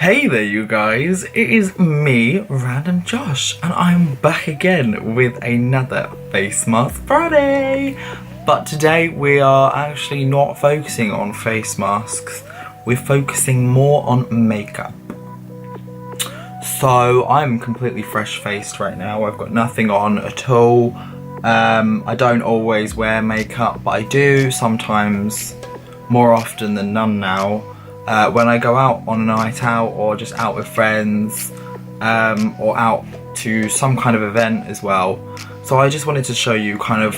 Hey there you guys, it is me, RandomJosh, and I'm back again with another face mask Friday. But today we are actually not focusing on face masks, we're focusing more on makeup. So I'm completely fresh faced right now, I've got nothing on at all. I don't always wear makeup, but I do sometimes, more often than none now. When I go out on a night out or just out with friends or out to some kind of event as well. So I just wanted to show you kind of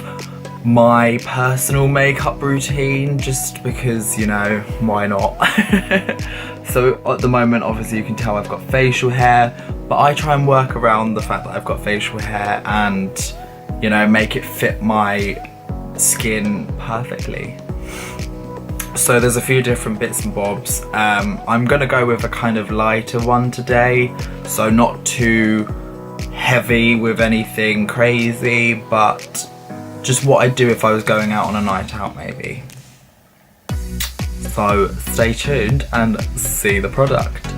my personal makeup routine just because, you know, why not? So at the moment obviously you can tell I've got facial hair, but I try and work around the fact that I've got facial hair and, you know, make it fit my skin perfectly. So there's a few different bits and bobs. I'm gonna go with a kind of lighter one today, so not too heavy with anything crazy, but just what I'd do if I was going out on a night out maybe. So stay tuned and see the product.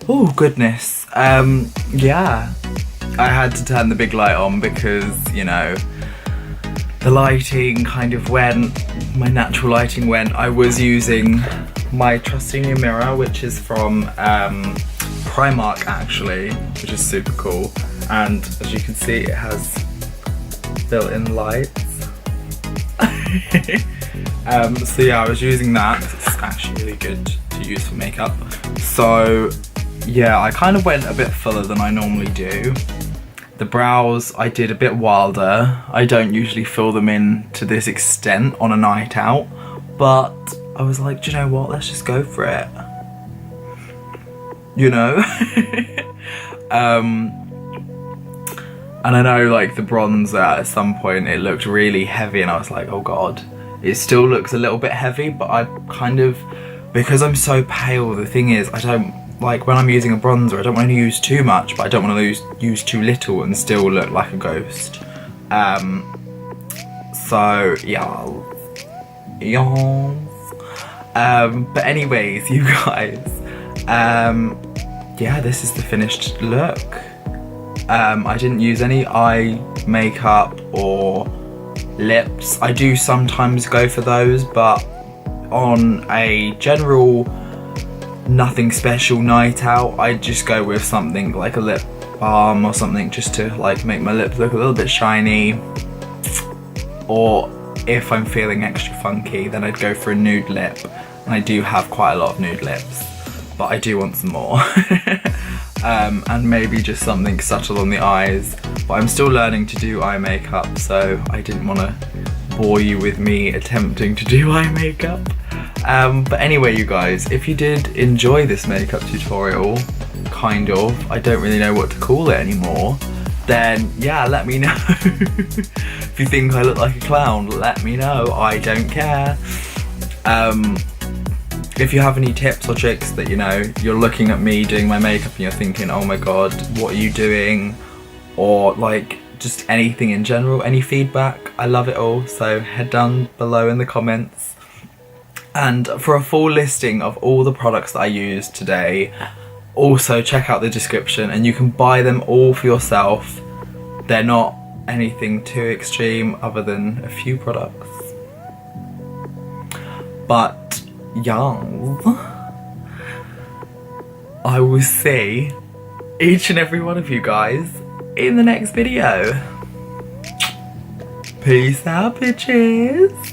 Oh goodness. Yeah. I had to turn the big light on because, you know, the lighting kind of went, my natural lighting went. I was using my trusty new mirror, which is from Primark actually, which is super cool. And as you can see, it has built-in lights. So yeah, I was using that. It's actually really good to use for makeup. So yeah, I kind of went a bit fuller than I normally do. The brows I did a bit wilder. I don't usually fill them in to this extent on a night out, but I was like, do you know what, let's just go for it. You know? And I know like the bronzer at some point it looked really heavy and I was like, oh god. It still looks a little bit heavy, but I kind of, because I'm so pale, the thing is I don't, like when I'm using a bronzer, I don't want to use too much, but I don't want to use too little and still look like a ghost. So yeah. But anyways, you guys, yeah, this is the finished look. I didn't use any eye makeup or lips. I do sometimes go for those, but on a general nothing special night out, I just go with something like a lip balm or something just to like make my lips look a little bit shiny. Or if I'm feeling extra funky, then I'd go for a nude lip. And I do have quite a lot of nude lips, but I do want some more. And maybe just something subtle on the eyes. But I'm still learning to do eye makeup, so I didn't want to bore you with me attempting to do eye makeup. But anyway, you guys, if you did enjoy this makeup tutorial, kind of, I don't really know what to call it anymore, then yeah, let me know. If you think I look like a clown, let me know, I don't care. If you have any tips or tricks that, you know, you're looking at me doing my makeup and you're thinking, oh my god, what are you doing? Or like just anything in general, any feedback, I love it all, so head down below in the comments. And for a full listing of all the products that I used today, also check out the description and you can buy them all for yourself. They're not anything too extreme other than a few products. But yeah, I will see each and every one of you guys in the next video. Peace out, bitches.